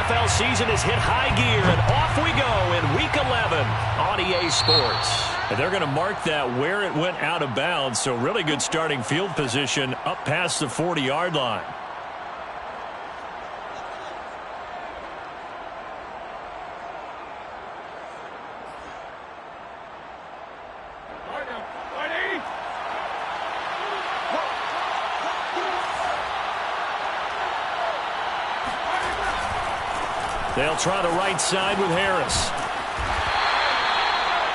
NFL season has hit high gear, and off we go in Week 11 on EA Sports. And they're going to mark that where it went out of bounds, so really good starting field position up past the 40-yard line. They'll try the right side with Harris.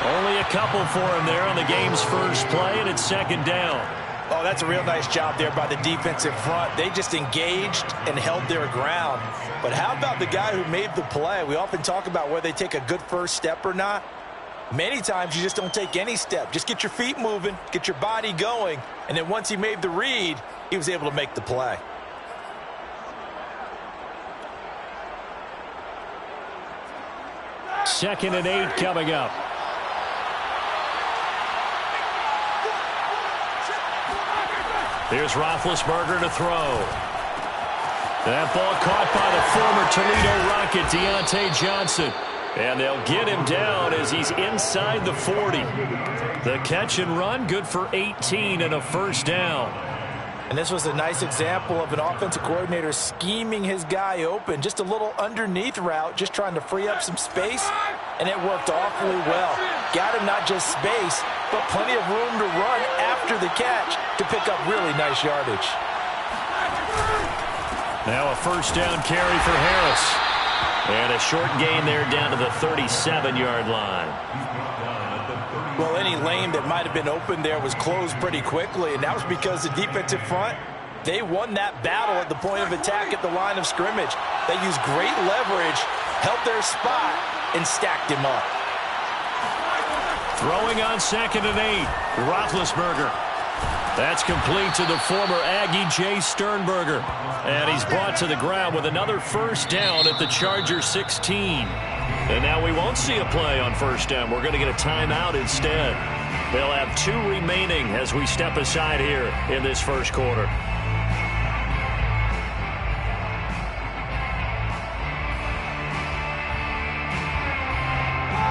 Only a couple for him there on the game's first play, and it's second down. Oh, that's a real nice job there by the defensive front. They just engaged and held their ground. But how about the guy who made the play? We often talk about whether they take a good first step or not. Many times you just don't take any step. Just get your feet moving, get your body going, and then once he made the read, he was able to make the play. Second and 8 coming up. Here's Roethlisberger to throw. That ball caught by the former Toledo Rocket, Deontay Johnson. And they'll get him down as he's inside the 40. The catch and run, good for 18 and a first down. And this was a nice example of an offensive coordinator scheming his guy open. Just a little underneath route, just trying to free up some space, and it worked awfully well. Got him not just space, but plenty of room to run after the catch to pick up really nice yardage. Now a first down carry for Harris. And a short gain there down to the 37-yard line. Well, any lane that might have been open there was closed pretty quickly, and that was because the defensive front, they won that battle at the point of attack at the line of scrimmage. They used great leverage, held their spot, and stacked him up. Throwing on second and 8, Roethlisberger. That's complete to the former Aggie Jay Sternberger. And he's brought to the ground with another first down at the Charger 16. And now we won't see a play on first down. We're going to get a timeout instead. They'll have 2 remaining as we step aside here in this first quarter.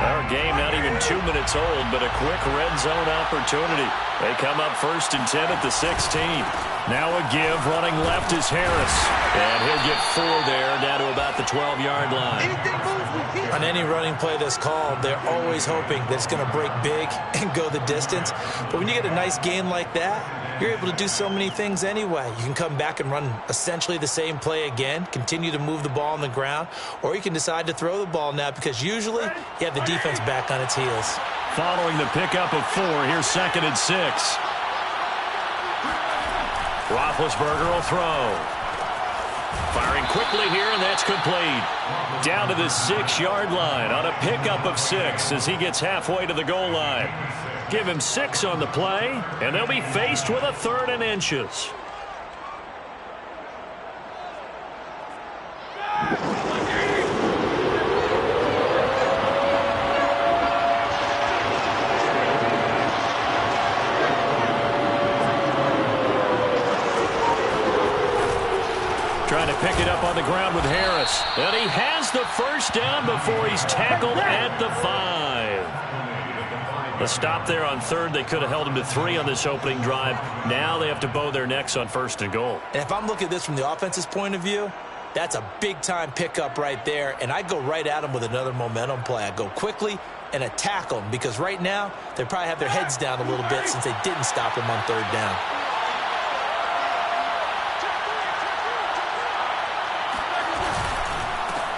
Our game not even 2 minutes old, but a quick red zone opportunity. They come up first and 10 at the 16. Now a give, running left is Harris. And he'll get 4 there, down to about the 12-yard line. On any running play that's called, they're always hoping that it's going to break big and go the distance. But when you get a nice gain like that, you're able to do so many things anyway. You can come back and run essentially the same play again, continue to move the ball on the ground, or you can decide to throw the ball now because usually you have the defense back on its heels. Following the pickup of 4, here's second and 6. Roethlisberger will throw. Firing quickly here, and that's complete. Down to the 6-yard line on a pickup of 6 as he gets halfway to the goal line. Give him 6 on the play, and they'll be faced with a 3rd and inches. Trying to pick it up on the ground with Harris. And he has the first down before he's tackled at the 5. A stop there on 3rd. They could have held him to 3 on this opening drive. Now they have to bow their necks on 1st and goal. And if I'm looking at this from the offense's point of view, that's a big-time pickup right there. And I go right at him with another momentum play. I go quickly and attack them because right now they probably have their heads down a little bit since they didn't stop him on 3rd down.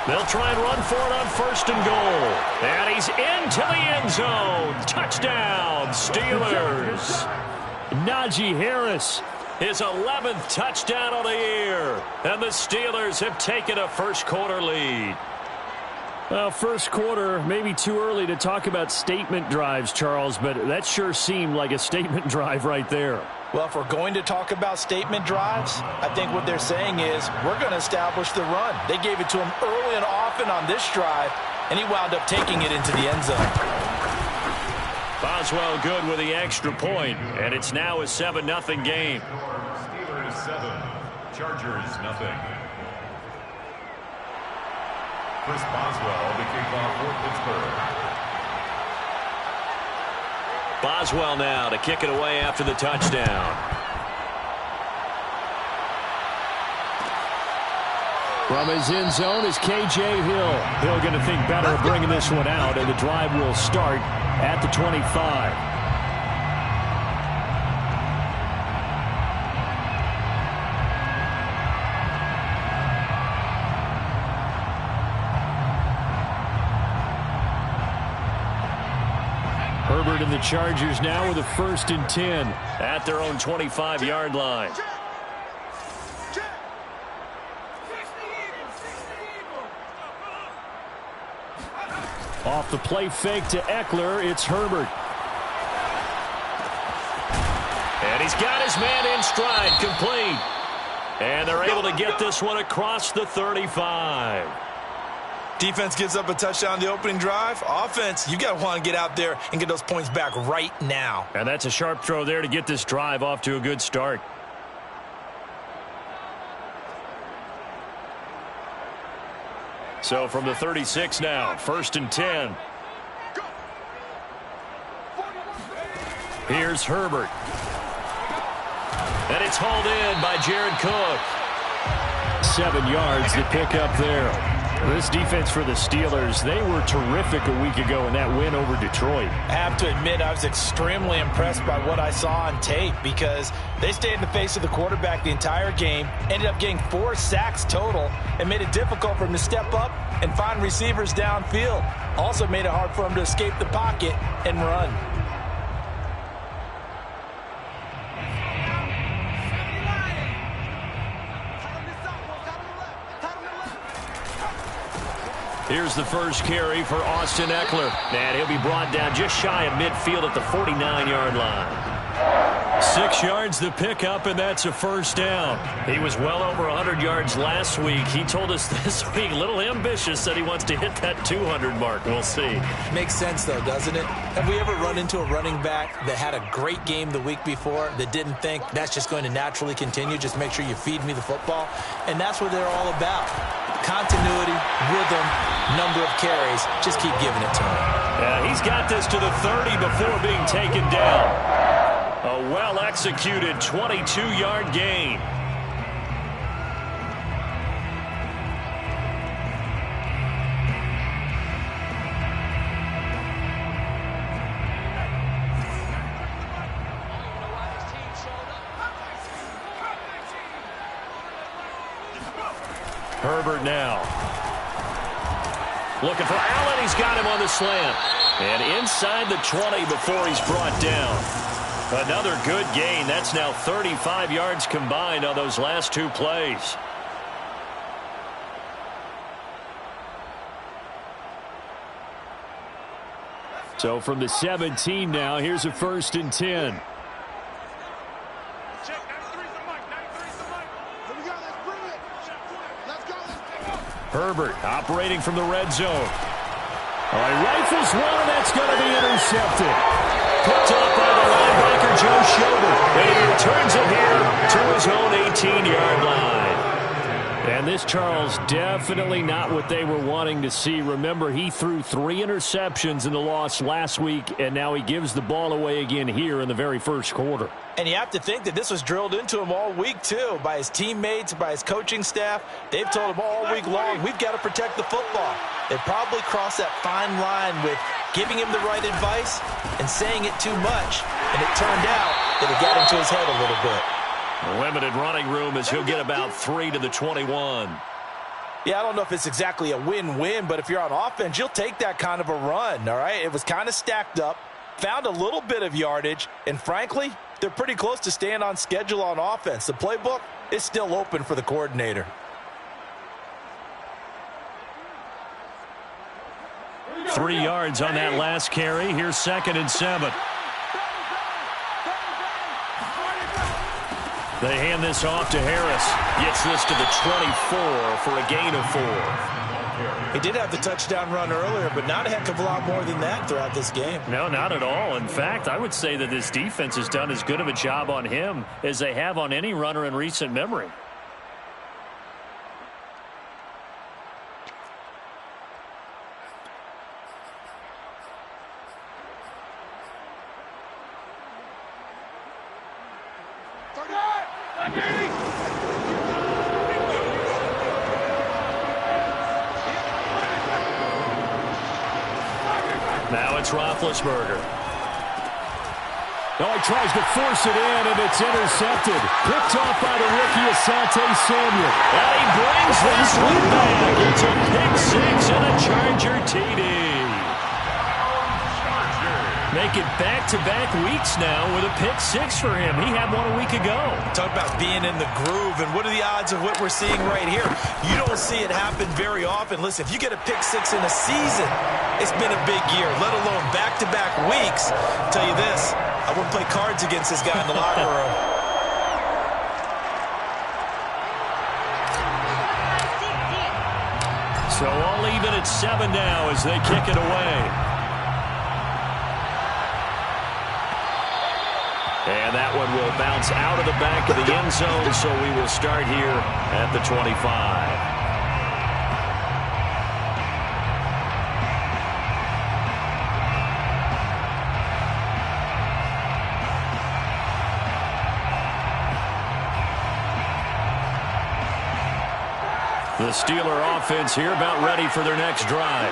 They'll try and run for it on 1st and goal. And he's into the end zone. Touchdown, Steelers. Najee Harris, his 11th touchdown of the year. And the Steelers have taken a first-quarter lead. Well, first quarter, maybe too early to talk about statement drives, Charles, but that sure seemed like a statement drive right there. Well, if we're going to talk about statement drives, I think what they're saying is we're going to establish the run. They gave it to him early and often on this drive, and he wound up taking it into the end zone. Boswell good with the extra point, and it's now a 7-0 game. Steelers 7, Chargers 0. Chris Boswell to kick off for Pittsburgh. Boswell now to kick it away after the touchdown. From his end zone is K.J. Hill. Hill going to think better of bringing this one out, and the drive will start at the 25. Herbert and the Chargers now with a 1st and 10 at their own 25-yard line. Off the play fake to Eckler, it's Herbert. And he's got his man in stride, complete. And they're able to get this one across the 35. Defense gives up a touchdown the opening drive. Offense, you got to want to get out there and get those points back right now. And that's a sharp throw there to get this drive off to a good start. So from the 36 now, 1st and 10. Here's Herbert. And it's hauled in by Jared Cook. 7 yards to pick up there. This defense for the Steelers, they were terrific a week ago in that win over Detroit. I have to admit, I was extremely impressed by what I saw on tape because they stayed in the face of the quarterback the entire game, ended up getting 4 sacks total, and made it difficult for him to step up and find receivers downfield. Also made it hard for him to escape the pocket and run. Here's the first carry for Austin Eckler. And he'll be brought down just shy of midfield at the 49-yard line. 6 yards to pick up, and that's a 1st down. He was well over 100 yards last week. He told us this week, a little ambitious, that he wants to hit that 200 mark. We'll see. Makes sense, though, doesn't it? Have we ever run into a running back that had a great game the week before that didn't think that's just going to naturally continue? Just make sure you feed me the football. And that's what they're all about. Continuity, rhythm, number of carries. Just keep giving it to him. Yeah, he's got this to the 30 before being taken down. A well-executed 22-yard gain. Herbert now. Looking for Allen. He's got him on the slant. And inside the 20 before he's brought down. Another good gain. That's now 35 yards combined on those last 2 plays. So from the 17 now, here's a 1st and 10. Herbert operating from the red zone. All right, rifles one, and that's going to be intercepted. Picked up by the linebacker, Joe Schobert. And he returns it here to his own 18-yard line. And this, Charles, definitely not what they were wanting to see. Remember, he threw 3 interceptions in the loss last week, and now he gives the ball away again here in the very first quarter. And you have to think that this was drilled into him all week, too, by his teammates, by his coaching staff. They've told him all week long, we've got to protect the football. They probably crossed that fine line with giving him the right advice and saying it too much. And it turned out that it got into his head a little bit. Limited running room as he'll get about 3 to the 21. Yeah, I don't know if it's exactly a win-win, but if you're on offense, you'll take that kind of a run, all right? It was kind of stacked up, found a little bit of yardage, and frankly, they're pretty close to staying on schedule on offense. The playbook is still open for the coordinator. Three yards on that last carry. Here's 2nd and 7. They hand this off to Harris. Gets this to the 24 for a gain of 4. He did have the touchdown run earlier, but not a heck of a lot more than that throughout this game. No, not at all. In fact, I would say that this defense has done as good of a job on him as they have on any runner in recent memory. Now it's Roethlisberger. Oh, he tries to force it in, and it's intercepted. Picked off by the rookie Asante Samuel. And he brings this one back. It's a pick six and a Charger TD. Make it back-to-back weeks now with a pick six for him. He had one a week ago. Talk about being in the groove, and what are the odds of what we're seeing right here? You don't see it happen very often. Listen, if you get a pick six in a season, it's been a big year, let alone back-to-back weeks. I'll tell you this, I wouldn't play cards against this guy in the locker room. So all even at 7 now as they kick it away. And that one will bounce out of the back of the end zone, so we will start here at the 25. The Steeler offense here about ready for their next drive.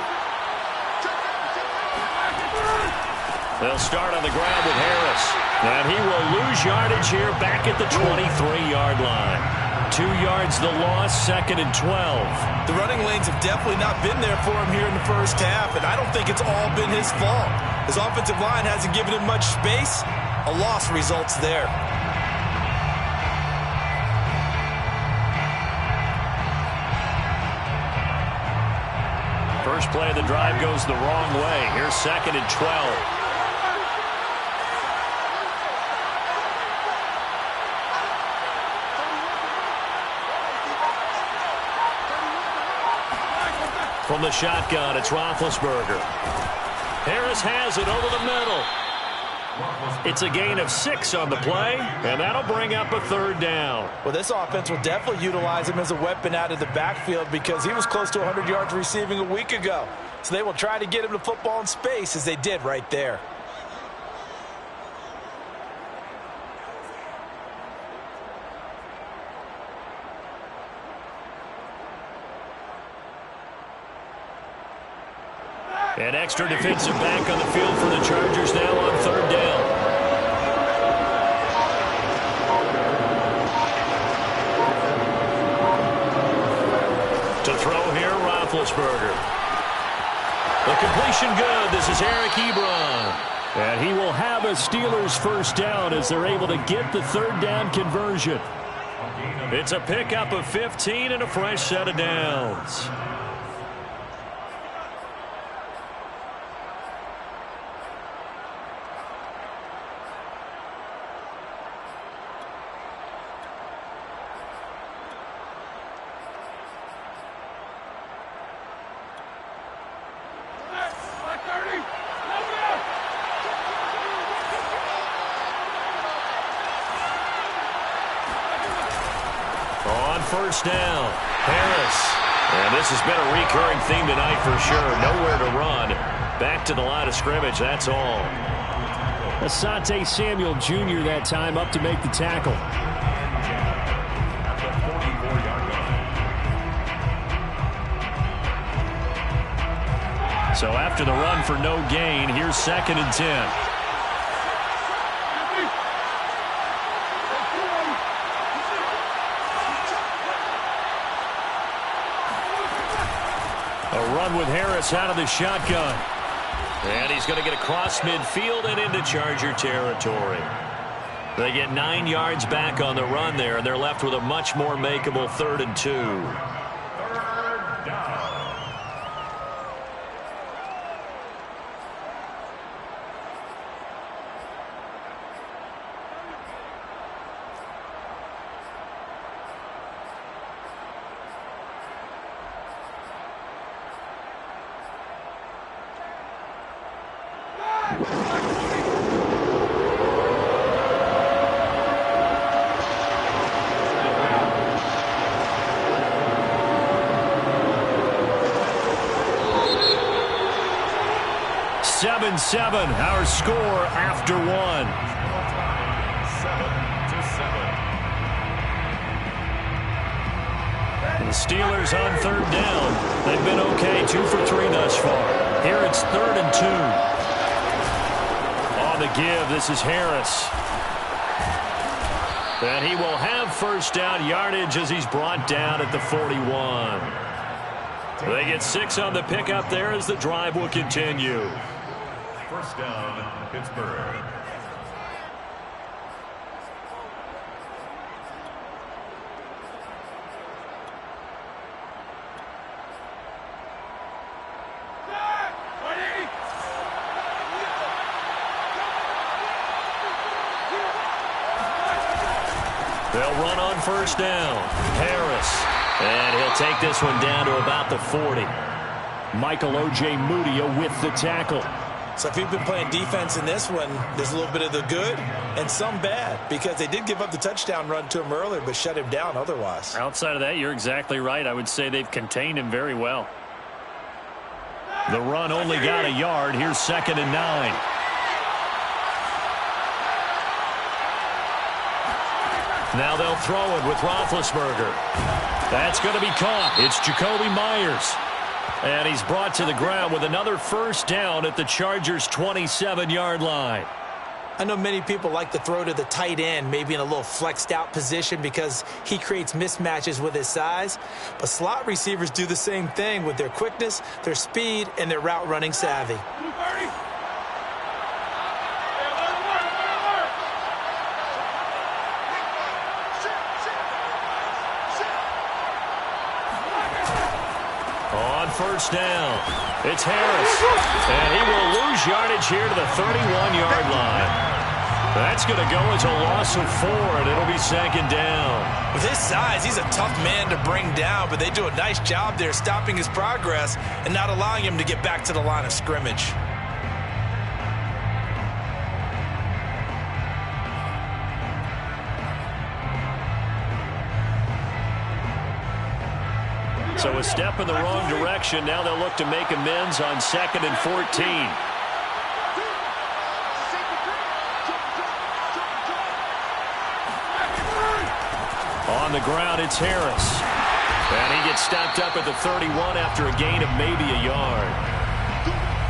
They'll start on the ground with Harris. And he will lose yardage here back at the 23-yard line. 2 yards the loss, 2nd and 12. The running lanes have definitely not been there for him here in the first half, and I don't think it's all been his fault. His offensive line hasn't given him much space. A loss results there. First play of the drive goes the wrong way. Here's 2nd and 12. From the shotgun, it's Roethlisberger. Harris has it over the middle. It's a gain of 6 on the play, and that'll bring up a 3rd down. Well, this offense will definitely utilize him as a weapon out of the backfield because he was close to 100 yards receiving a week ago. So they will try to get him the football in space as they did right there. An extra defensive back on the field for the Chargers now on 3rd down. To throw here, Roethlisberger. The completion good. This is Eric Ebron. And he will have a Steelers first down as they're able to get the 3rd down conversion. It's a pickup of 15 and a fresh set of downs. First down, Harris. And this has been a recurring theme tonight for sure. Nowhere to run. Back to the line of scrimmage, that's all. Asante Samuel Jr. that time up to make the tackle. So after the run for no gain, here's 2nd and 10. A run with Harris out of the shotgun. And he's going to get across midfield and into Charger territory. They get 9 yards back on the run there, and they're left with a much more makeable 3rd and 2. Seven, our score after 1. Steelers on third down. They've been okay, 2 for 3 thus far. Here it's 3rd and 2. On the give, this is Harris. And he will have first down yardage as he's brought down at the 41. They get 6 on the pickup there as the drive will continue. First down, Pittsburgh. They'll run on first down. Harris. And he'll take this one down to about the 40. Michael O.J. Mudia with the tackle. So if you've been playing defense in this one, there's a little bit of the good and some bad, because they did give up the touchdown run to him earlier but shut him down otherwise. Outside of that, you're exactly right. I would say they've contained him very well. The run only got a yard. Here's 2nd and 9. Now they'll throw it with Roethlisberger. That's going to be caught. It's Jacoby Myers. And he's brought to the ground with another first down at the Chargers' 27-yard line. I know many people like to throw to the tight end, maybe in a little flexed out position because he creates mismatches with his size. But slot receivers do the same thing with their quickness, their speed, and their route running savvy. First down. It's Harris. And he will lose yardage here to the 31-yard line. That's going to go as a loss of 4, and it'll be 2nd down. With his size, he's a tough man to bring down, but they do a nice job there stopping his progress and not allowing him to get back to the line of scrimmage. So a step in the wrong direction. Now they'll look to make amends on 2nd and 14. On the ground, it's Harris. And he gets stopped up at the 31 after a gain of maybe a yard.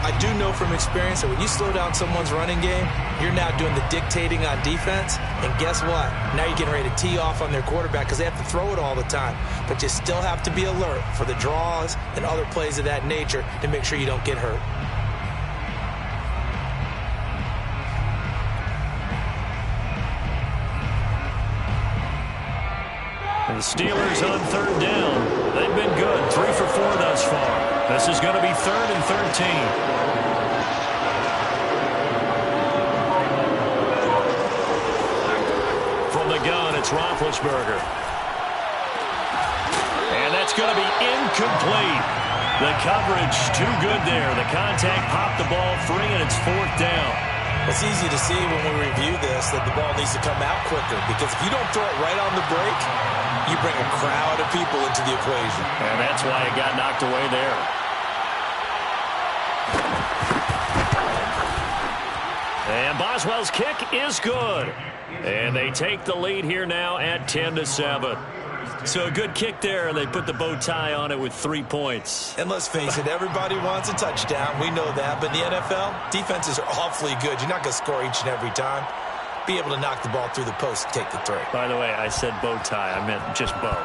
I do know from experience that when you slow down someone's running game, you're now doing the dictating on defense. And guess what? Now you're getting ready to tee off on their quarterback because they have to throw it all the time. But you still have to be alert for the draws and other plays of that nature to make sure you don't get hurt. And the Steelers on third down. They've been good. 3 for 4 thus far. This is going to be 3rd and 13. From the gun, it's Roethlisberger. And that's going to be incomplete. The coverage too good there. The contact popped the ball free, and it's 4th down. It's easy to see when we review this that the ball needs to come out quicker, because if you don't throw it right on the break, you bring a crowd of people into the equation. And that's why it got knocked away there. And Boswell's kick is good. And they take the lead here now at 10-7. So a good kick there, and they put the bow tie on it with 3 points. And let's face it, everybody wants a touchdown. We know that. But in the NFL, defenses are awfully good. You're not going to score each and every time. Be able to knock the ball through the post and take the 3. By the way, I said bow tie. I meant just bow.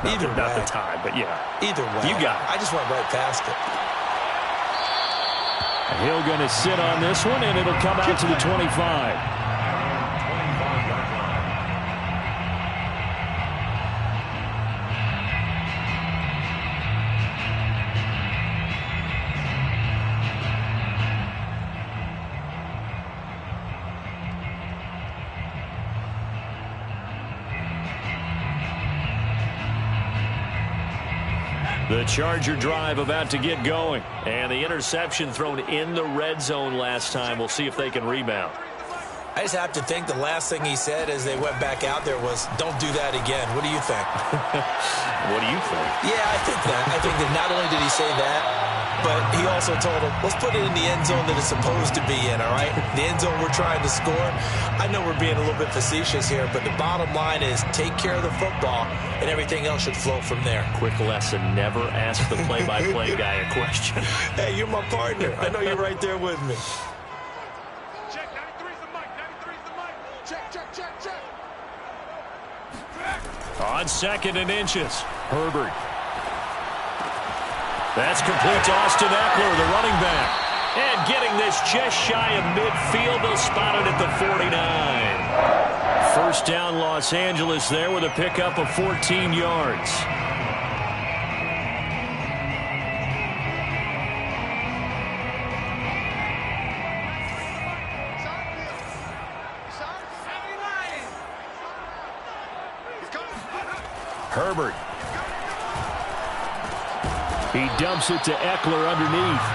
Not the tie, but yeah. Either way. You got it. I just went right past it. Hill going to sit on this one, and it'll come out to the 25. The Charger drive about to get going. And the interception thrown in the red zone last time. We'll see if they can rebound. I just have to think the last thing he said as they went back out there was, don't do that again. What do you think? What do you think? Yeah, I think that. I think that not only did he say that, but he also told him, let's put it in the end zone that it's supposed to be in, all right? The end zone we're trying to score. I know we're being a little bit facetious here, but the bottom line is take care of the football, and everything else should flow from there. Quick lesson, never ask the play-by-play guy a question. Hey, you're my partner. I know you're right there with me. Check, 93's the mic, 93's the mic. Check, check, check, check. On 2nd and inches, Herbert. That's complete to Austin Eckler, the running back. And getting this just shy of midfield, they'll spot it at the 49. First down, Los Angeles there with a pickup of 14 yards. Herbert. He dumps it to Eckler underneath.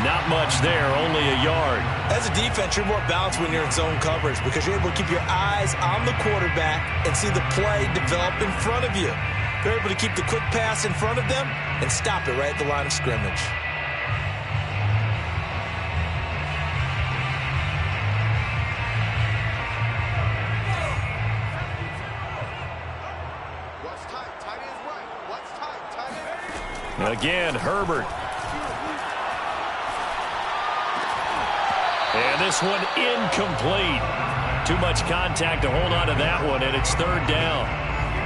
Not much there, only a yard. As a defense, you're more balanced when you're in zone coverage because you're able to keep your eyes on the quarterback and see the play develop in front of you. They're able to keep the quick pass in front of them and stop it right at the line of scrimmage. Again, Herbert. And this one incomplete. Too much contact to hold on to that one, and it's 3rd down.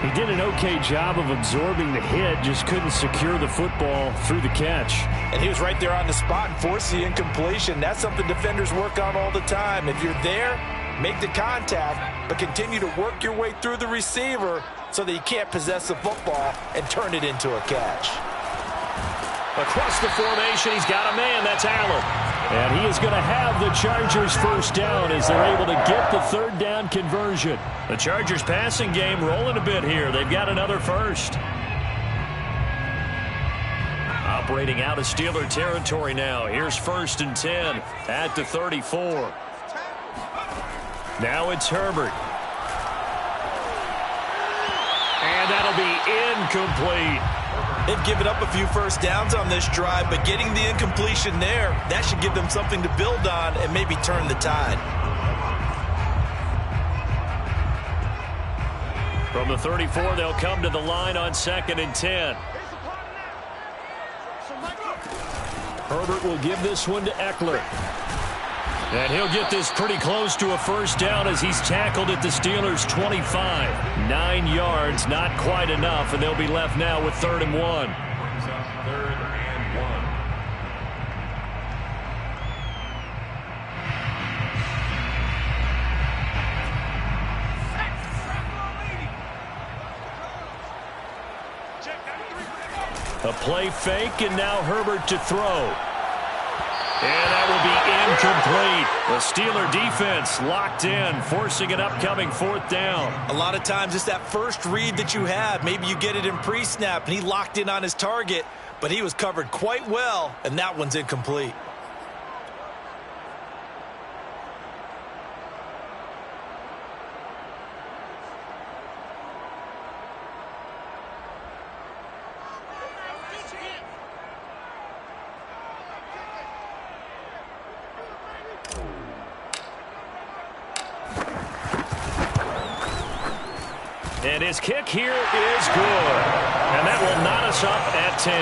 He did an okay job of absorbing the hit, just couldn't secure the football through the catch. And he was right there on the spot and forced the incompletion. That's something defenders work on all the time. If you're there, make the contact, but continue to work your way through the receiver so that you can't possess the football and turn it into a catch. Across the formation, he's got a man. That's Allen. And he is going to have the Chargers first down as they're able to get the 3rd down conversion. The Chargers passing game rolling a bit here. They've got another first. Operating out of Steeler territory now. Here's 1st and 10 at the 34. Now it's Herbert. And that'll be incomplete. They've given up a few first downs on this drive, but getting the incompletion there, that should give them something to build on and maybe turn the tide. From the 34, they'll come to the line on 2nd and 10. Herbert will give this one to Eckler. And he'll get this pretty close to a first down as he's tackled at the Steelers' 25. 9 yards, not quite enough, and they'll be left now with 3rd and 1. 3rd and 1. A play fake, and now Herbert to throw. And that will be incomplete. The Steeler defense locked in, forcing an upcoming 4th down. A lot of times it's that first read that you have. Maybe you get it in pre-snap, and he locked in on his target, but he was covered quite well, and that one's incomplete. And his kick here is good. And that will knot us up at 10.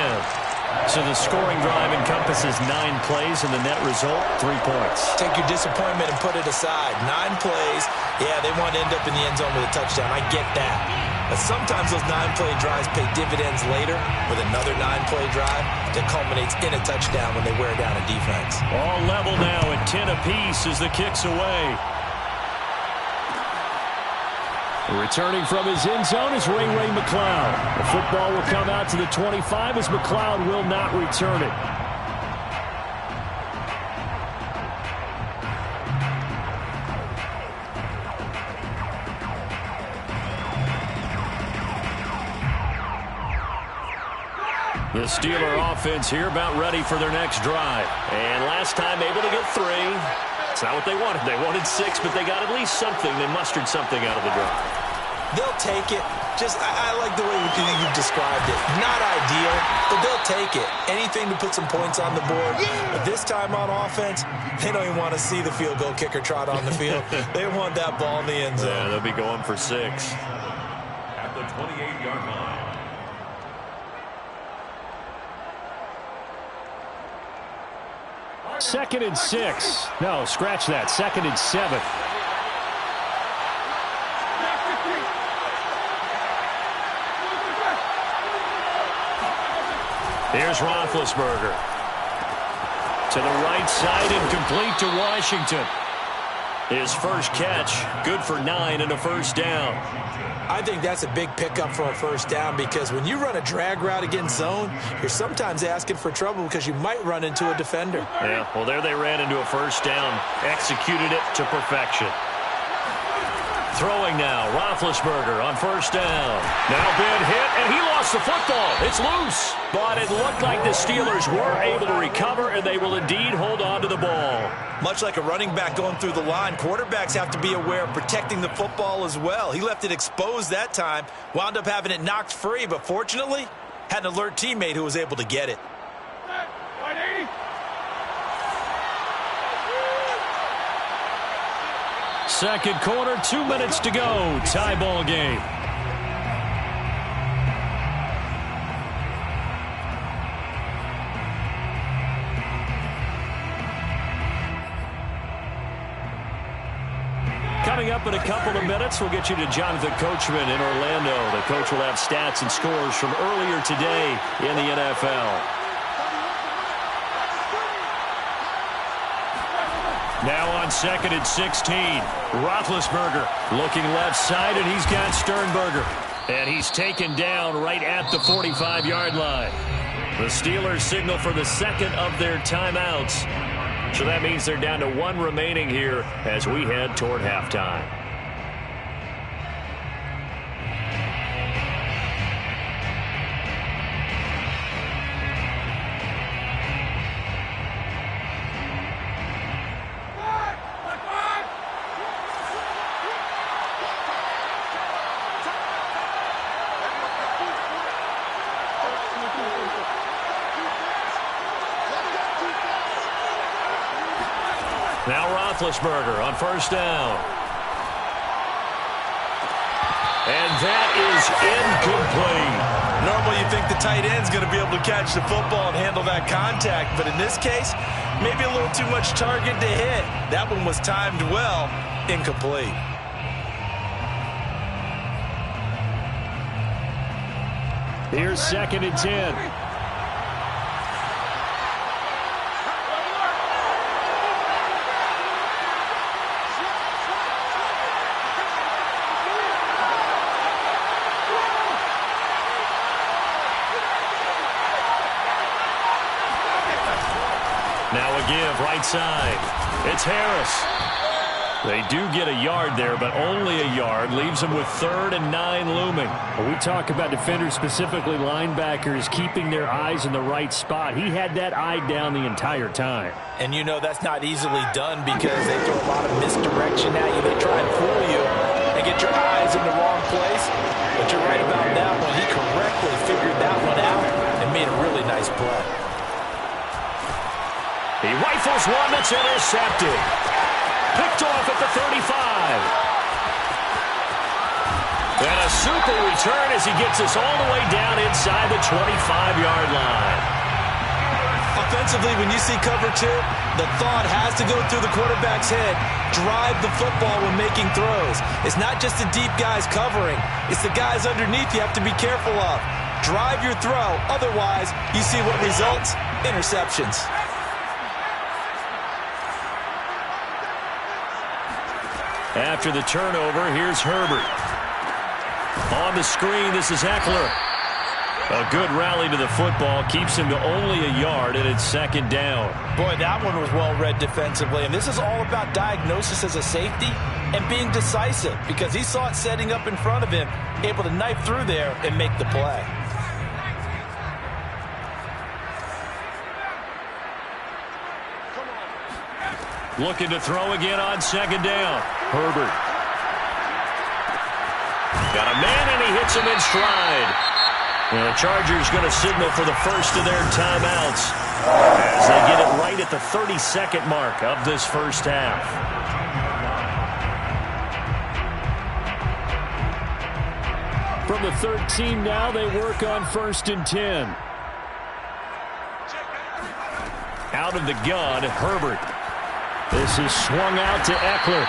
So the scoring drive encompasses 9 plays, and the net result, 3 points. Take your disappointment and put it aside. 9 plays. Yeah, they want to end up in the end zone with a touchdown. I get that. But sometimes those 9-play drives pay dividends later with another 9-play drive that culminates in a touchdown when they wear down a defense. All level now at 10 apiece as the kick's away. Returning from his end zone is Ray McLeod. The football will come out to the 25 as McLeod will not return it. The Steeler offense here about ready for their next drive. And last time able to get 3. It's not what they wanted. They wanted 6, but they got at least something. They mustered something out of the drive. They'll take it. I like the way you've described it. Not ideal, but they'll take it. Anything to put some points on the board. But this time on offense, they don't even want to see the field goal kicker trot on the field. They want that ball in the end zone. Yeah, they'll be going for 6. At the 28-yard line. Second and 6. No, scratch that. Second and 7. Here's Roethlisberger. To the right side and complete to Washington. His first catch, good for 9 and a first down. I think that's a big pickup for a first down because when you run a drag route against zone, you're sometimes asking for trouble because you might run into a defender. Yeah, well, there they ran into a first down. Executed it to perfection. Throwing now, Roethlisberger on first down. Now been hit, and he lost the football. It's loose. But it looked like the Steelers were able to recover, and they will indeed hold on to the ball. Much like a running back going through the line, quarterbacks have to be aware of protecting the football as well. He left it exposed that time, wound up having it knocked free, but fortunately, had an alert teammate who was able to get it. Second quarter, 2 minutes to go. Tie ball game. Coming up in a couple of minutes, we'll get you to Jonathan Coachman in Orlando. The coach will have stats and scores from earlier today in the NFL. Now on second and 16, Roethlisberger looking left side, and he's got Sternberger. And he's taken down right at the 45-yard line. The Steelers signal for the second of their timeouts. So that means they're down to 1 remaining here as we head toward halftime. Now Roethlisberger on first down. And that is incomplete. Normally you think the tight end's going to be able to catch the football and handle that contact, but in this case, maybe a little too much target to hit. That one was timed well, incomplete. Here's second and 10. Now a give, right side. It's Harris. They do get a yard there, but only a yard. Leaves them with 3rd and 9 looming. We talk about defenders, specifically linebackers, keeping their eyes in the right spot. He had that eye down the entire time. And you know that's not easily done because they throw a lot of misdirection at you. They try and fool you and get your eyes in the wrong place. But you're right about that one. He correctly figured that one out and made a really nice play. He rifles one that's intercepted. Picked off at the 35. And a super return as he gets us all the way down inside the 25-yard line. Offensively, when you see cover 2, the thought has to go through the quarterback's head. Drive the football when making throws. It's not just the deep guys covering. It's the guys underneath you have to be careful of. Drive your throw. Otherwise, you see what results? Interceptions. After the turnover, here's Herbert. On the screen, this is Eckler. A good rally to the football. Keeps him to only a yard, and it's second down. Boy, that one was well read defensively. And this is all about diagnosis as a safety and being decisive because he saw it setting up in front of him, able to knife through there and make the play. Looking to throw again on second down. Herbert. Got a man, and he hits him in stride. And the Chargers going to signal for the first of their timeouts as they get it right at the 30-second mark of this first half. From the 13 now, they work on 1st and 10. Out of the gun, Herbert. This is swung out to Eckler.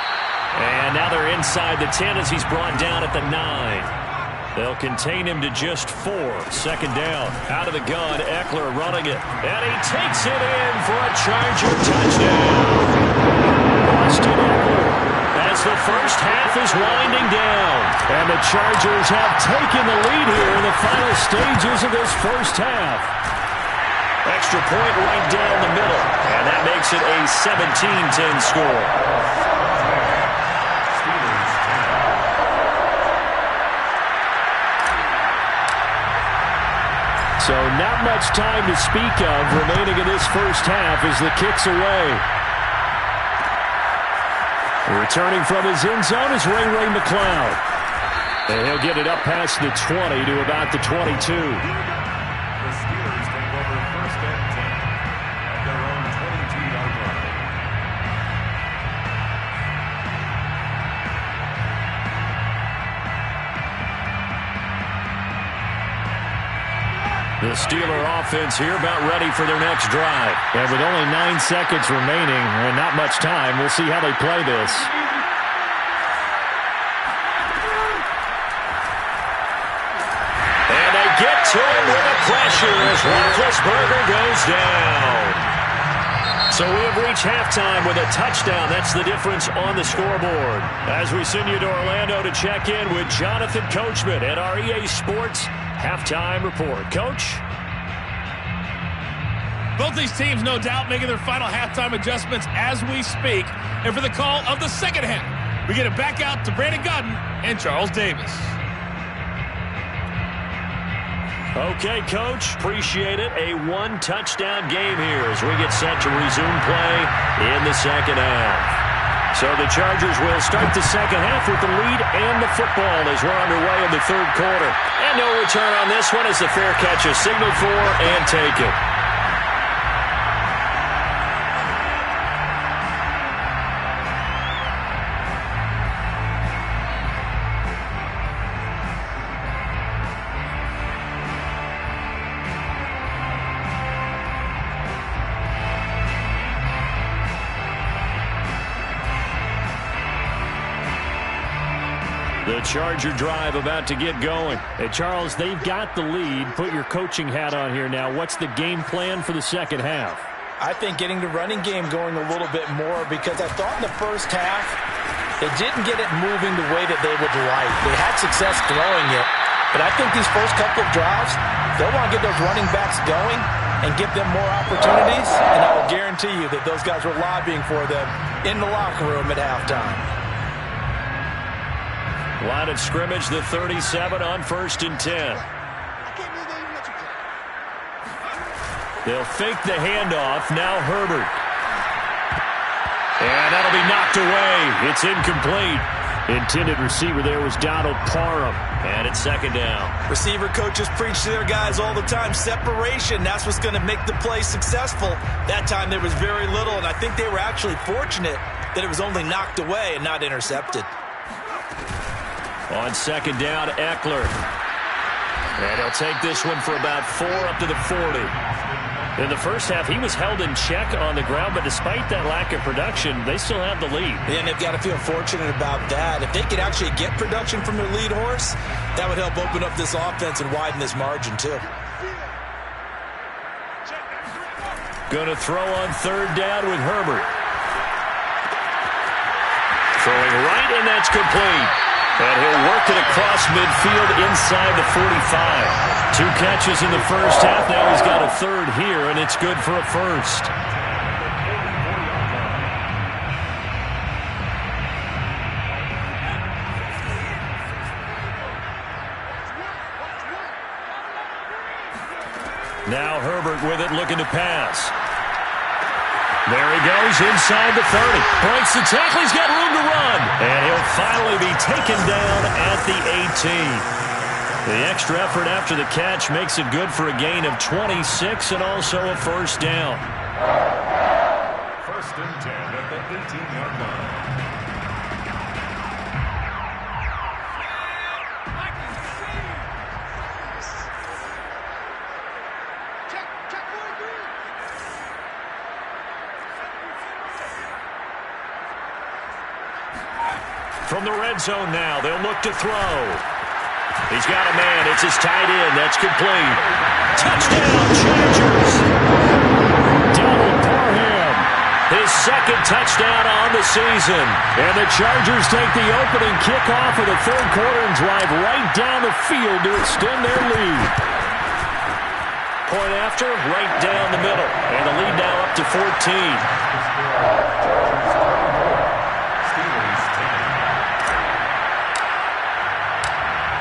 And now they're inside the 10 as he's brought down at the 9. They'll contain him to just 4. Second down. Out of the gun, Eckler running it. And he takes it in for a Charger touchdown. Austin Eckler as the first half is winding down. And the Chargers have taken the lead here in the final stages of this first half. Extra point right down the middle. And that makes it a 17-10 score. So not much time to speak of remaining in this first half as the kick's away. Returning from his end zone is Ray McCloud. And he'll get it up past the 20 to about the 22. The Steelers take over 1st and 10 at their own 22-yard line. The Steeler offense here about ready for their next drive. And with only 9 seconds remaining and not much time, we'll see how they play this. And they get to him with the pressure as Roethlisberger goes down. So we have reached halftime with a touchdown. That's the difference on the scoreboard. As we send you to Orlando to check in with Jonathan Coachman at our EA Sports Halftime Report. Coach? Both these teams, no doubt, making their final halftime adjustments as we speak. And for the call of the second half, we get it back out to Brandon Godden and Charles Davis. Okay, Coach. Appreciate it. A one-touchdown game here as we get set to resume play in the second half. So the Chargers will start the second half with the lead and the football as we're underway in the third quarter. And no return on this one as the fair catch is signaled for and taken. The Charger drive about to get going. Hey, Charles, they've got the lead. Put your coaching hat on here now. What's the game plan for the second half? I think getting the running game going a little bit more because I thought in the first half they didn't get it moving the way that they would like. They had success throwing it, but I think these first couple of drives, they'll want to get those running backs going and give them more opportunities, and I will guarantee you that those guys were lobbying for them in the locker room at halftime. Line of scrimmage, the 37 on 1st and 10. They'll fake the handoff. Now Herbert. And that'll be knocked away. It's incomplete. Intended receiver there was Donald Parham. And it's second down. Receiver coaches preach to their guys all the time. Separation, that's what's going to make the play successful. That time there was very little, and I think they were actually fortunate that it was only knocked away and not intercepted. On second down, Eckler. And he'll take this one for about 4 up to the 40. In the first half, he was held in check on the ground, but despite that lack of production, they still have the lead. And they've got to feel fortunate about that. If they could actually get production from their lead horse, that would help open up this offense and widen this margin, too. Going to throw on third down with Herbert. Throwing right, and that's complete. And he'll work it across midfield inside the 45. 2 catches in the first half. Now he's got a third here, and it's good for a first. Now Herbert with it, looking to pass. There he goes inside the 30. Breaks the tackle. He's got room to run. And he'll finally be taken down at the 18. The extra effort after the catch makes it good for a gain of 26 and also a first down. First and 10 at the 18-yard line. From the red zone now, they'll look to throw. He's got a man. It's his tight end. That's complete. Touchdown, Chargers. Donald Parham, his second touchdown on the season. And the Chargers take the opening kickoff of the third quarter and drive right down the field to extend their lead. Point after, right down the middle. And the lead now up to 14.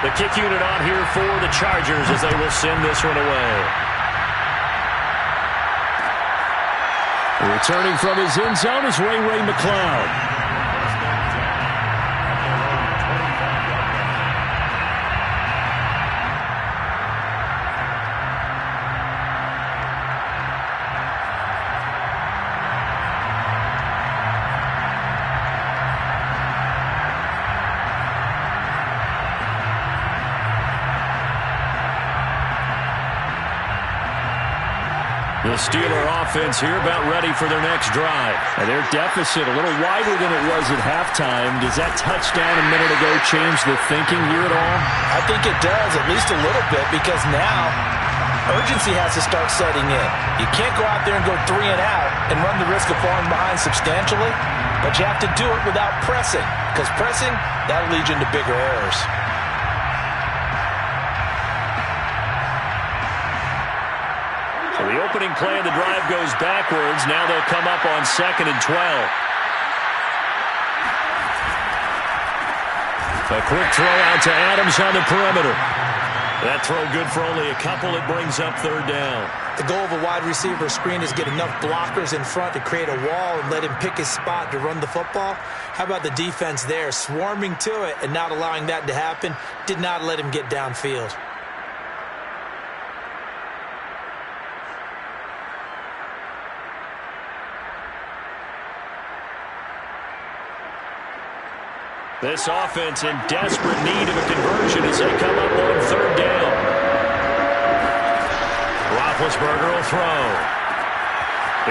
The kick unit on here for the Chargers as they will send this one away. Returning from his end zone is Ray McCloud. The Steeler offense here about ready for their next drive. And their deficit a little wider than it was at halftime. Does that touchdown a minute ago change the thinking here at all? I think it does, at least a little bit, because now urgency has to start setting in. You can't go out there and go 3 and out and run the risk of falling behind substantially, but you have to do it without pressing, because pressing, that'll lead you into bigger errors. So the opening play of the drive goes backwards. Now they'll come up on 2nd and 12. A quick throw out to Adams on the perimeter. That throw good for only a couple. It brings up 3rd down. The goal of a wide receiver screen is get enough blockers in front to create a wall and let him pick his spot to run the football. How about the defense there, swarming to it and not allowing that to happen? Did not let him get downfield. This offense in desperate need of a conversion as they come up on 3rd down. Roethlisberger will throw.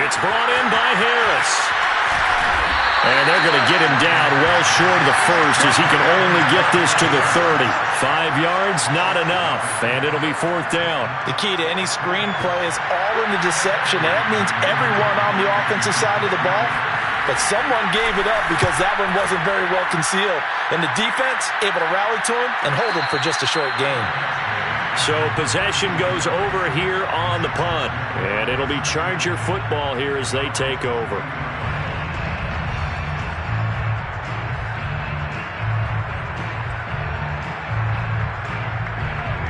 It's brought in by Harris. And they're going to get him down well short of the first as he can only get this to the 30. 5 yards, not enough. And it'll be 4th down. The key to any screen play is all in the deception. And that means everyone on the offensive side of the ball. But someone gave it up because that one wasn't very well concealed. And the defense able to rally to him and hold him for just a short gain. So possession goes over here on the punt. And it'll be Charger football here as they take over.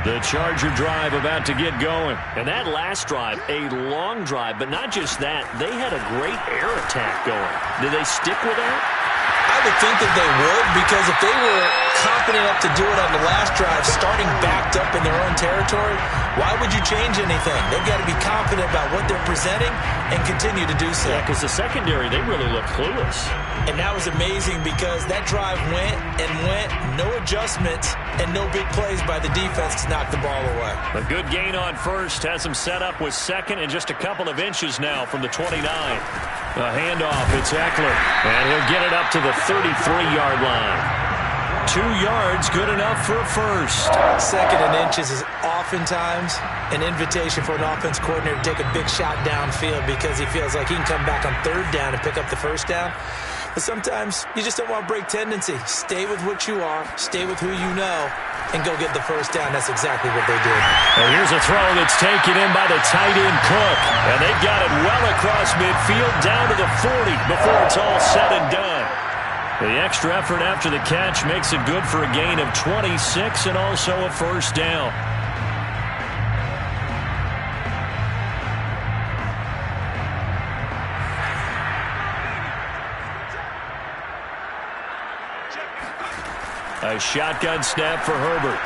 The Charger drive about to get going. And that last drive, a long drive, but not just that. They had a great air attack going. Did they stick with that? I would think that they would, because if they were confident enough to do it on the last drive, starting backed up in their own territory, why would you change anything? They've got to be confident about what they're presenting and continue to do so. Yeah, because the secondary, they really looked clueless. And that was amazing because that drive went and went, no adjustments, and no big plays by the defense to knock the ball away. A good gain on first has him set up with 2nd and just a couple of inches now from the 29. A handoff, it's Eckler, and he'll get it up to the 33-yard line. 2 yards, good enough for a first. 2nd and inches is oftentimes an invitation for an offense coordinator to take a big shot downfield because he feels like he can come back on 3rd down and pick up the first down. But sometimes you just don't want to break tendency. Stay with what you are, stay with who you know, and go get the first down. That's exactly what they did. And here's a throw that's taken in by the tight end Cook. And they've got it well across midfield down to the 40 before it's all said and done. The extra effort after the catch makes it good for a gain of 26 and also a first down. A shotgun snap for Herbert.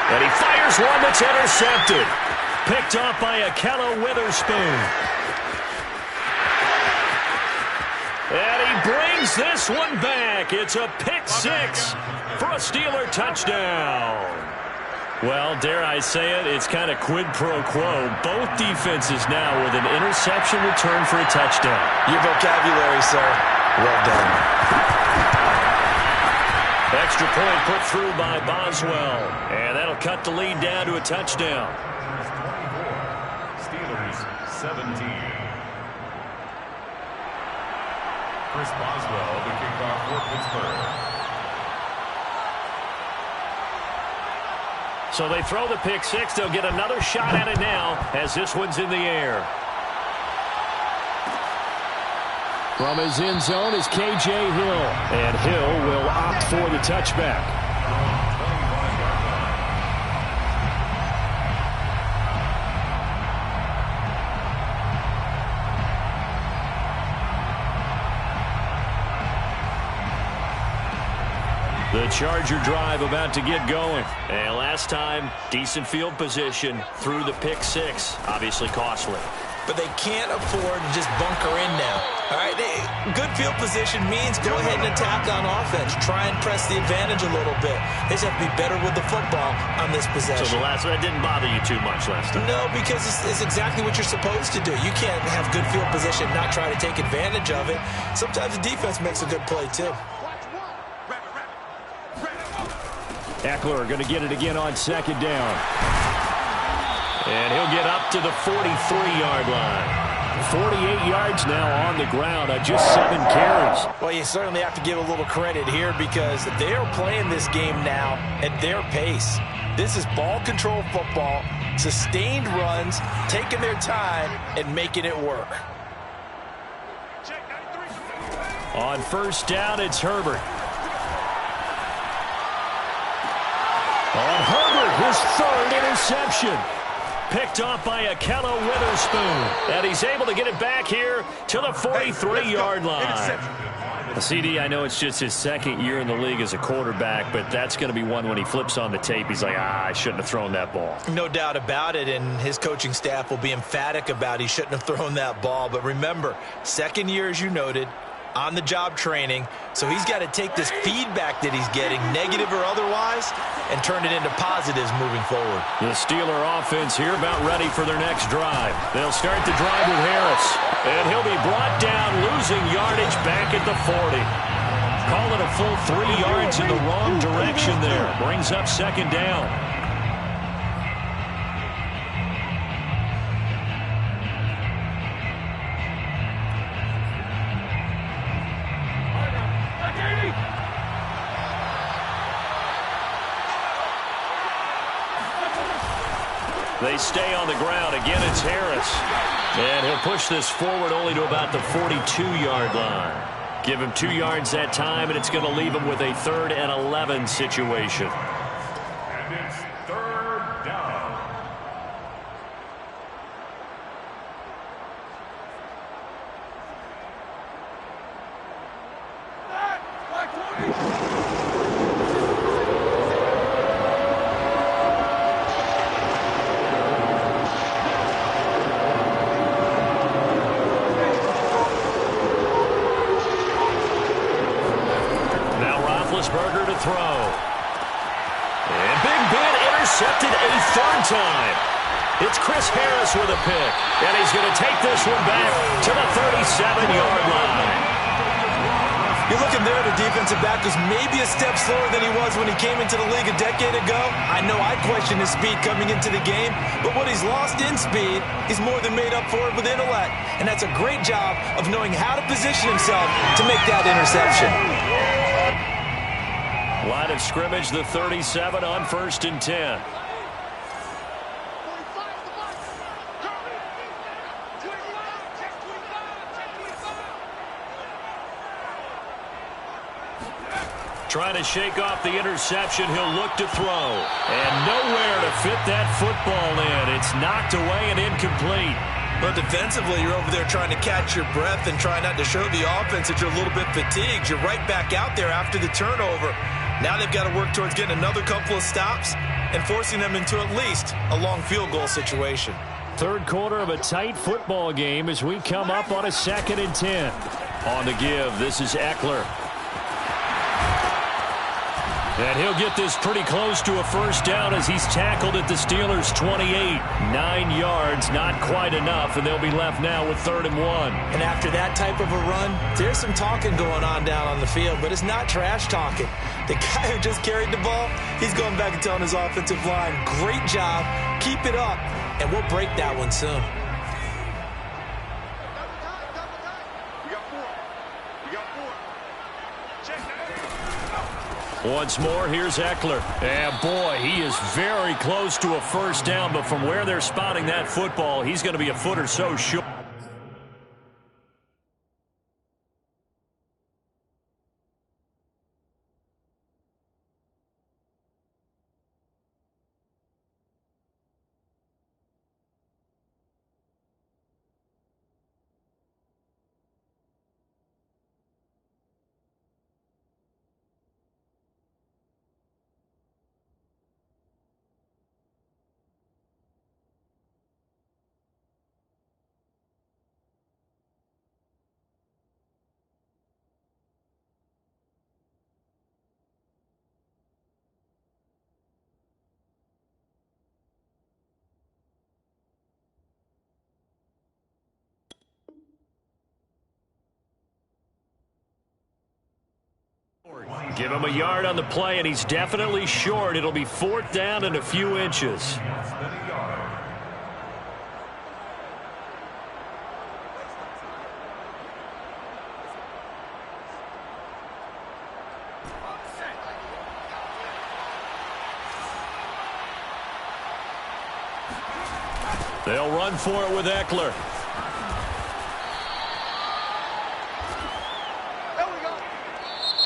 And he fires one that's intercepted. Picked off by Akello Witherspoon. And he brings this one back. It's a pick six for a Steeler touchdown. Well, dare I say it, it's kind of quid pro quo. Both defenses now with an interception return for a touchdown. Your vocabulary, sir. Well done. Extra point put through by Boswell. And that'll cut the lead down to a touchdown. Steelers 17. Chris Boswell, the kickoff for Pittsburgh. So they throw the pick six. They'll get another shot at it now as this one's in the air. From his end zone is K.J. Hill. And Hill will opt for the touchback. The Charger drive about to get going. And last time, decent field position through the pick six. Obviously costly. But they can't afford to just bunker in now. All right, good field position means go ahead and attack on offense. Try and press the advantage a little bit. They just have to be better with the football on this possession. So the last one didn't bother you too much last time? No, because it's exactly what you're supposed to do. You can't have good field position and not try to take advantage of it. Sometimes the defense makes a good play, too. Eckler going to get it again on second down. And he'll get up to the 43-yard line. 48 yards now on the ground on just 7 carries. Well, you certainly have to give a little credit here because they are playing this game now at their pace. This is ball control football, sustained runs, taking their time, and making it work. On first down, it's Herbert. On Herbert, his third interception. Picked off by Akello Witherspoon. And he's able to get it back here to the 43-yard line. CD, I know it's just his second year in the league as a quarterback, but that's going to be one when he flips on the tape. He's like, I shouldn't have thrown that ball. No doubt about it, and his coaching staff will be emphatic about he shouldn't have thrown that ball. But remember, second year, as you noted, on-the-job training, so he's got to take this feedback that he's getting, negative or otherwise, and turn it into positives moving forward. The Steeler offense here about ready for their next drive. They'll start the drive with Harris, and he'll be brought down, losing yardage back at the 40. Call it a full 3 yards in the wrong direction there. Brings up second down. They stay on the ground. Again, it's Harris. And he'll push this forward only to about the 42-yard line. Give him 2 yards that time, and it's going to leave him with a 3rd and 11 situation. And it's 3rd down. Roethlisberger to throw. And Big Ben intercepted a 3rd time. It's Chris Harris with a pick. And he's going to take this one back to the 37-yard line. You're looking there, the defensive back was maybe a step slower than he was when he came into the league a decade ago. I know I questioned his speed coming into the game, but what he's lost in speed, he's more than made up for it with intellect. And that's a great job of knowing how to position himself to make that interception. Line of scrimmage, the 37 on 1st and 10. Trying to shake off the interception. He'll look to throw. And nowhere to fit that football in. It's knocked away and incomplete. Well, defensively, you're over there trying to catch your breath and try not to show the offense that you're a little bit fatigued. You're right back out there after the turnover. Now they've got to work towards getting another couple of stops and forcing them into at least a long field goal situation. Third quarter of a tight football game as we come up on a 2nd and 10. On the give, this is Eckler. And he'll get this pretty close to a first down as he's tackled at the Steelers' 28. 9 yards, not quite enough, and they'll be left now with 3rd and 1. And after that type of a run, there's some talking going on down on the field, but it's not trash talking. The guy who just carried the ball, he's going back and telling his offensive line, great job, keep it up, and we'll break that one soon. Once more, here's Eckler. And boy, he is very close to a first down, but from where they're spotting that football, he's going to be a foot or so short. Give him a yard on the play, and he's definitely short. It'll be 4th down and a few inches. They'll run for it with Eckler.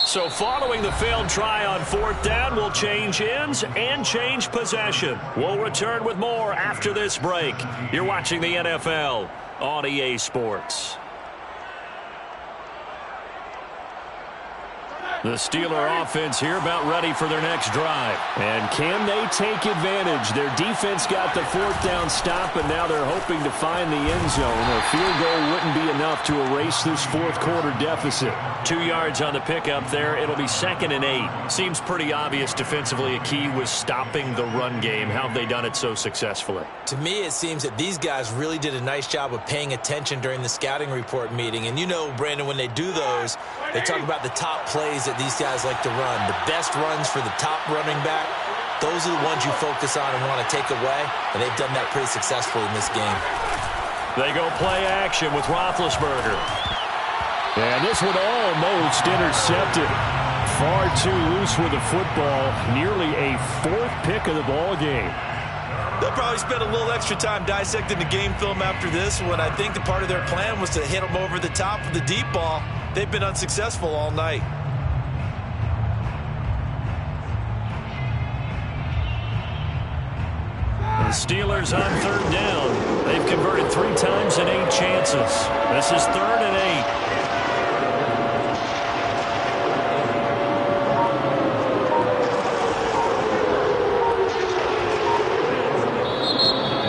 So following the failed try on 4th down, we'll change ends and change possession. We'll return with more after this break. You're watching the NFL on EA Sports. The Steeler offense here about ready for their next drive. And can they take advantage? Their defense got the 4th down stop, and now they're hoping to find the end zone. A field goal wouldn't be enough to erase this 4th quarter deficit. 2 yards on the pickup there. It'll be 2nd and 8. Seems pretty obvious defensively a key was stopping the run game. How have they done it so successfully? To me, it seems that these guys really did a nice job of paying attention during the scouting report meeting. And you know, Brandon, when they do those, they talk about the top plays that these guys like to run. The best runs for the top running back, those are the ones you focus on and want to take away. And they've done that pretty successfully in this game. They go play action with Roethlisberger. And this one almost intercepted. Far too loose with the football. Nearly a 4th pick of the ball game. They'll probably spend a little extra time dissecting the game film after this one. I think the part of their plan was to hit them over the top of the deep ball. They've been unsuccessful all night. The Steelers on 3rd down. They've converted 3 times in 8 chances. This is 3rd and 8.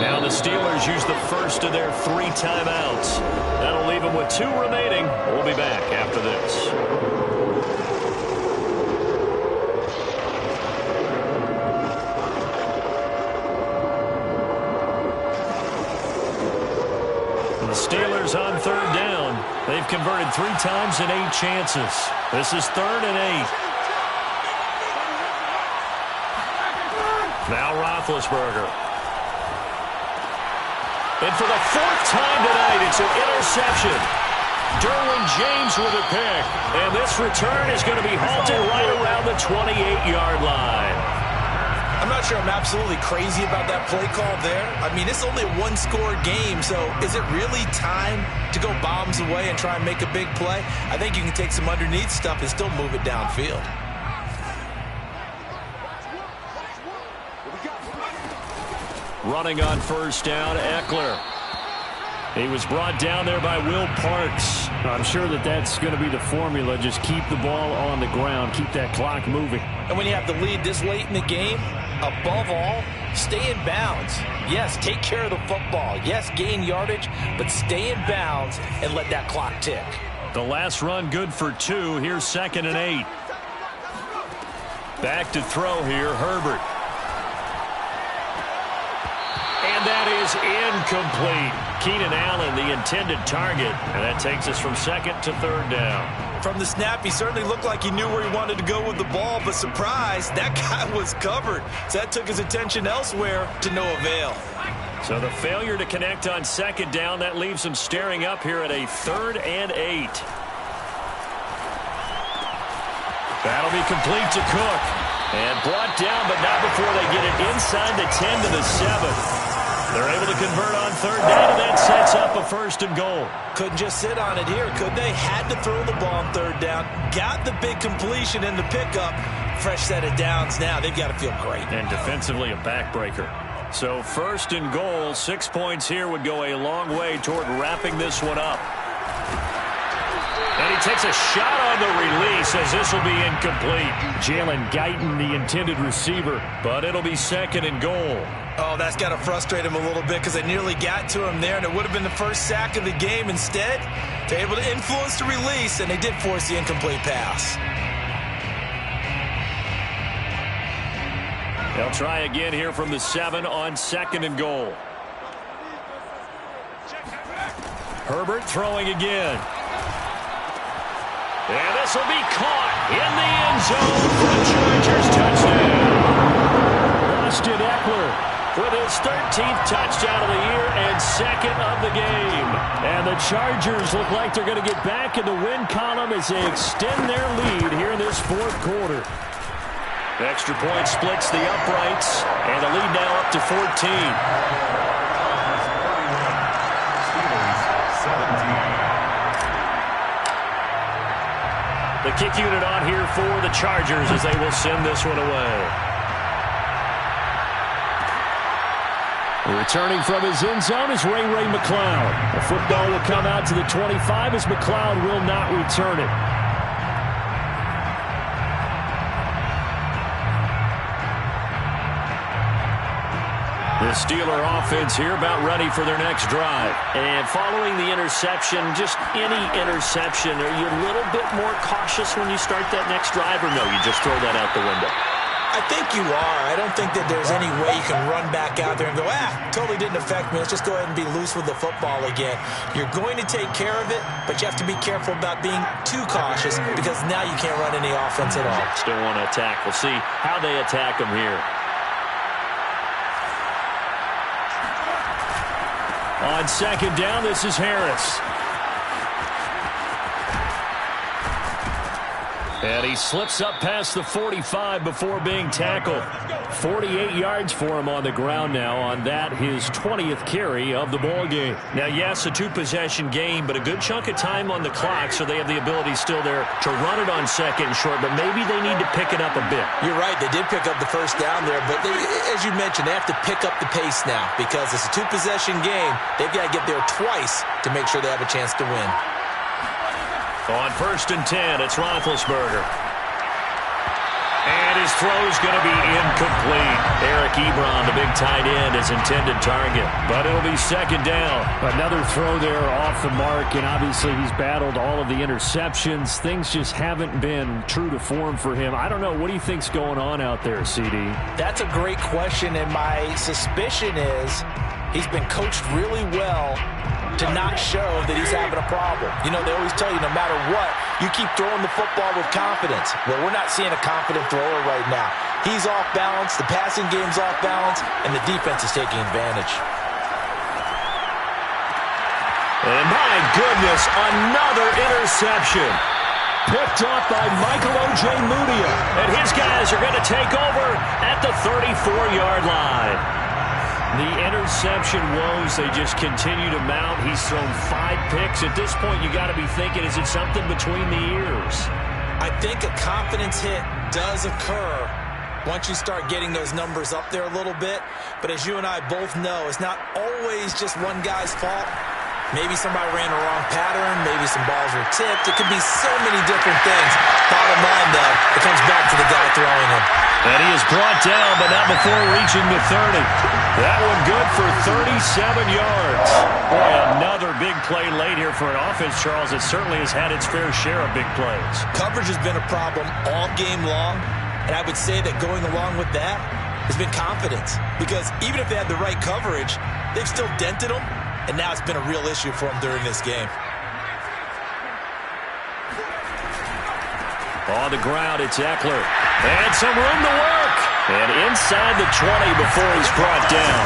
Now the Steelers use the first of their 3 timeouts. That'll leave them with 2 remaining. We'll be back after this. Steelers on 3rd down. They've converted 3 times in 8 chances. This is 3rd and 8. Now Roethlisberger. And for the 4th time tonight, it's an interception. Derwin James with a pick. And this return is going to be halted right around the 28-yard line. I'm not sure I'm absolutely crazy about that play call there. I mean, it's only a 1-score game, so is it really time to go bombs away and try and make a big play? I think you can take some underneath stuff and still move it downfield. Running on 1st down, Eckler. He was brought down there by Will Parks. I'm sure that that's going to be the formula. Just keep the ball on the ground. Keep that clock moving. And when you have the lead this late in the game, above all, stay in bounds. Yes, take care of the football. Yes, gain yardage, but stay in bounds and let that clock tick. The last run good for 2. Here's 2nd and 8. Back to throw here, Herbert. And that is incomplete. Keenan Allen, the intended target. And that takes us from 2nd to 3rd down. From the snap, he certainly looked like he knew where he wanted to go with the ball, but surprise, that guy was covered. So that took his attention elsewhere to no avail. So the failure to connect on 2nd down, that leaves him staring up here at a 3rd and 8. That'll be complete to Cook. And brought down, but not before they get it inside the 10 to the 7. They're able to convert on 3rd down, and that sets up a 1st and goal. Couldn't just sit on it here, could they? Had to throw the ball on 3rd down. Got the big completion in the pickup. Fresh set of downs now. They've got to feel great. And defensively a backbreaker. So 1st and goal, 6 points here would go a long way toward wrapping this one up. And he takes a shot on the release as this will be incomplete. Jalen Guyton, the intended receiver. But it'll be 2nd and goal. Oh, that's got to frustrate him a little bit because they nearly got to him there, and it would have been the first sack of the game. Instead, they're able to influence the release, and they did force the incomplete pass. They'll try again here from the 7 on 2nd and goal. Herbert throwing again. And this will be caught in the end zone for the Chargers touchdown. Austin Eckler with his 13th touchdown of the year and 2nd of the game. And the Chargers look like they're going to get back in the win column as they extend their lead here in this 4th quarter. Extra point splits the uprights, and the lead now up to 14. The kick unit on here for the Chargers as they will send this one away. Returning from his end zone is Ray McLeod. The football will come out to the 25 as McLeod will not return it. The Steeler offense here about ready for their next drive. And following the interception, just any interception, are you a little bit more cautious when you start that next drive, or no, you just throw that out the window? I think you are. I don't think that there's any way you can run back out there and go, totally didn't affect me. Let's just go ahead and be loose with the football again. You're going to take care of it, but you have to be careful about being too cautious because now you can't run any offense at all. Still want to attack. We'll see how they attack them here. On 2nd down, this is Harris. And he slips up past the 45 before being tackled. 48 yards for him on the ground now on that, his 20th carry of the ball game. Now, yes, a 2-possession game, but a good chunk of time on the clock, so they have the ability still there to run it on 2nd and short, but maybe they need to pick it up a bit. You're right. They did pick up the 1st down there, but as you mentioned, they have to pick up the pace now because it's a 2-possession game. They've got to get there twice to make sure they have a chance to win. On 1st and 10, it's Roethlisberger. And his throw's going to be incomplete. Eric Ebron, the big tight end, is intended target. But it'll be 2nd down. Another throw there off the mark, and obviously he's battled all of the interceptions. Things just haven't been true to form for him. I don't know. What do you think's going on out there, CD? That's a great question, and my suspicion is he's been coached really well to not show that he's having a problem. You know, they always tell you no matter what, you keep throwing the football with confidence. Well, we're not seeing a confident thrower right now. He's off balance, the passing game's off balance, and the defense is taking advantage. And my goodness, another interception. Picked off by Michael O.J. Mudia. And his guys are going to take over at the 34-yard line. The interception woes, they just continue to mount. He's thrown 5 picks. At this point, you got to be thinking, is it something between the ears? I think a confidence hit does occur once you start getting those numbers up there a little bit. But as you and I both know, it's not always just one guy's fault. Maybe somebody ran a wrong pattern. Maybe some balls were tipped. It could be so many different things. Bottom line, though, it comes back to the guy throwing them. And he is brought down, but not before reaching the 30. That one good for 37 yards. Boy, another big play late here for an offense, Charles, that certainly has had its fair share of big plays. Coverage has been a problem all game long, and I would say that going along with that has been confidence. Because even if they had the right coverage, they've still dented them, and now it's been a real issue for them during this game. On the ground, it's Eckler. And some room to work. And inside the 20 before he's brought down.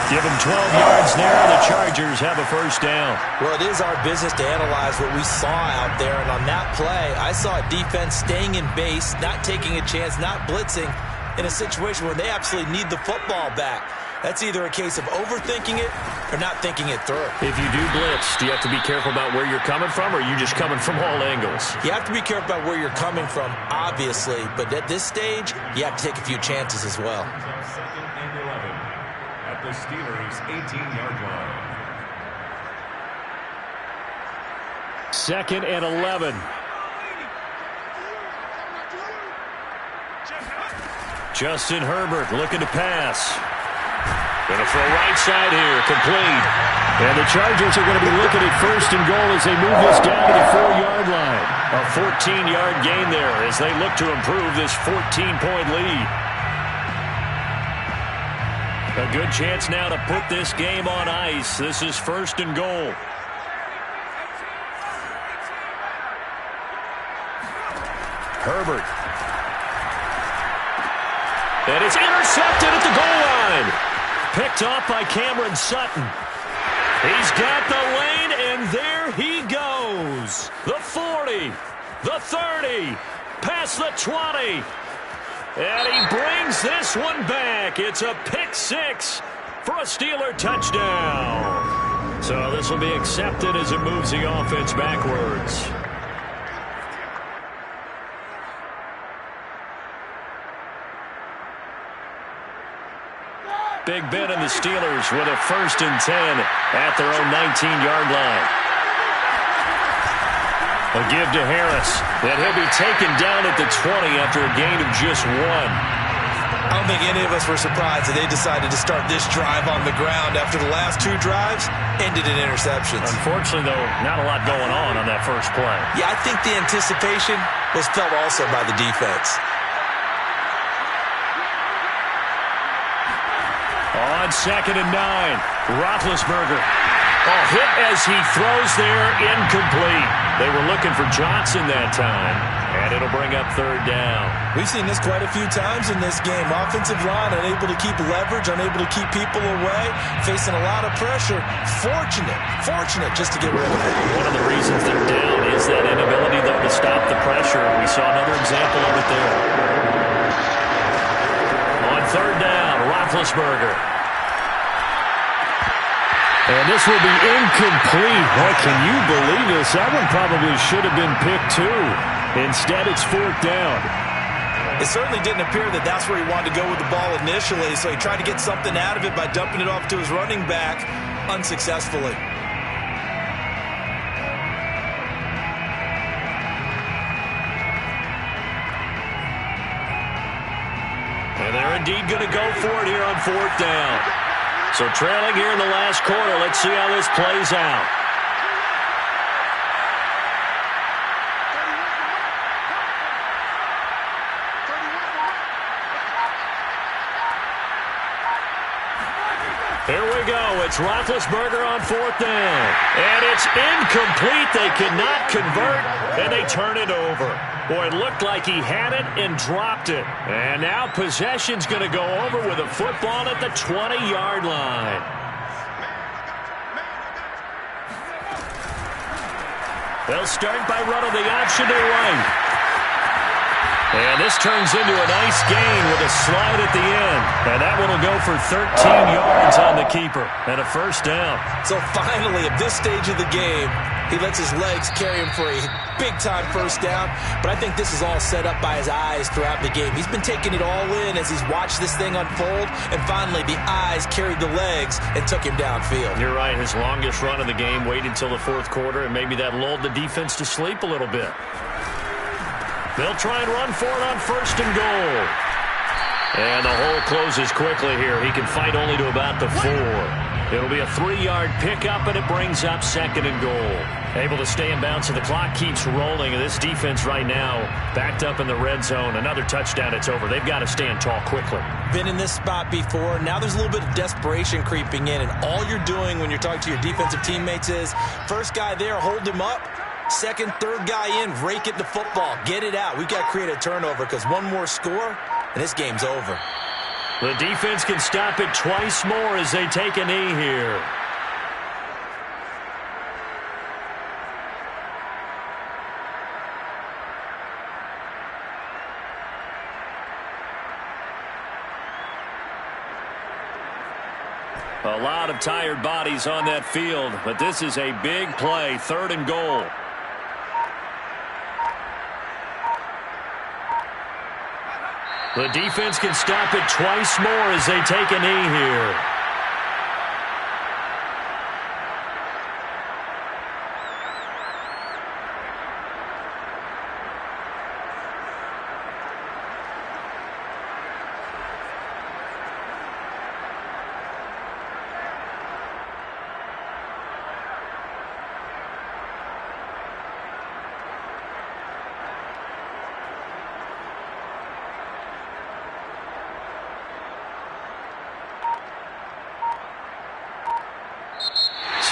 Give him 12 yards there. The Chargers have a first down. Well, it is our business to analyze what we saw out there. And on that play, I saw a defense staying in base, not taking a chance, not blitzing in a situation where they absolutely need the football back. That's either a case of overthinking it or not thinking it through. If you do blitz, do you have to be careful about where you're coming from, or are you just coming from all angles? You have to be careful about where you're coming from, obviously, but at this stage, you have to take a few chances as well. Second and 11 at the Steelers' 18-yard line. Second and 11. Justin Herbert looking to pass. Going to throw right side here, complete. And the Chargers are going to be looking at first and goal as they move this down to the 4-yard line. A 14-yard gain there as they look to improve this 14-point lead. A good chance now to put this game on ice. This is first and goal. Herbert. And it's intercepted at the goal line. Picked off by Cameron Sutton. He's got the lane, and there he goes. The 40, the 30, past the 20. And he brings this one back. It's a pick six for a Steeler touchdown. So this will be accepted as it moves the offense backwards. Big Ben and the Steelers with a first and 10 at their own 19-yard line. A give to Harris, and he'll be taken down at the 20 after a gain of just one. I don't think any of us were surprised that they decided to start this drive on the ground after the last two drives ended in interceptions. Unfortunately, though, not a lot going on that first play. Yeah, I think the anticipation was felt also by the defense. On second and 9, Roethlisberger. Hit as he throws there, incomplete. They were looking for Johnson that time, and it'll bring up third down. We've seen this quite a few times in this game. Offensive line unable to keep leverage, unable to keep people away, facing a lot of pressure. Fortunate just to get rid of it. One of the reasons they're down is that inability, though, to stop the pressure. We saw another example of it there. On third down, Roethlisberger. And this will be incomplete. Boy, can you believe this? That one probably should have been picked too. Instead, it's fourth down. It certainly didn't appear that that's where he wanted to go with the ball initially, so he tried to get something out of it by dumping it off to his running back unsuccessfully. And they're indeed going to go for it here on fourth down. So trailing here in the last quarter. Let's see how this plays out. Here we go. It's Roethlisberger on fourth down. And it's incomplete. They cannot convert, and they turn it over. Boy, it looked like he had it and dropped it. And now possession's going to go over with a football at the 20-yard line. They'll start by running the option to the right. And this turns into a nice gain with a slide at the end. And that one will go for 13 yards on the keeper and a first down. So finally, at this stage of the game, he lets his legs carry him for a big-time first down. But I think this is all set up by his eyes throughout the game. He's been taking it all in as he's watched this thing unfold. And finally, the eyes carried the legs and took him downfield. You're right. His longest run of the game waited until the fourth quarter, and maybe that lulled the defense to sleep a little bit. They'll try and run for it on first and goal. And the hole closes quickly here. He can fight only to about the 4. It'll be a 3-yard pickup, and it brings up second and goal. Able to stay in bounds, so the clock keeps rolling. And this defense right now backed up in the red zone. Another touchdown, it's over. They've got to stand tall quickly. Been in this spot before. Now there's a little bit of desperation creeping in. And all you're doing when you're talking to your defensive teammates is, first guy there, hold him up. Second, third guy in, rake it the football. Get it out. We've got to create a turnover because one more score, and this game's over. The defense can stop it twice more as they take a knee here. A lot of tired bodies on that field, but this is a big play, third and goal. The defense can stop it twice more as they take a knee here.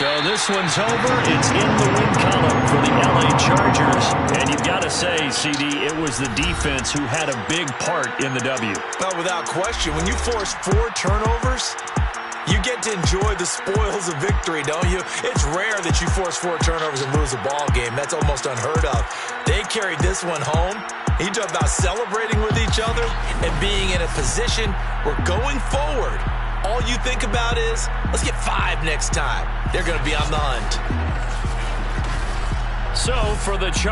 So this one's over. It's in the win column for the LA Chargers. And you've got to say, CD, it was the defense who had a big part in the W. Well, without question, when you force 4 turnovers, you get to enjoy the spoils of victory, don't you? It's rare that you force 4 turnovers and lose a ball game. That's almost unheard of. They carried this one home. You talk about celebrating with each other and being in a position where going forward, all you think about is, let's get 5 next time. They're going to be on the hunt. So for the Chargers.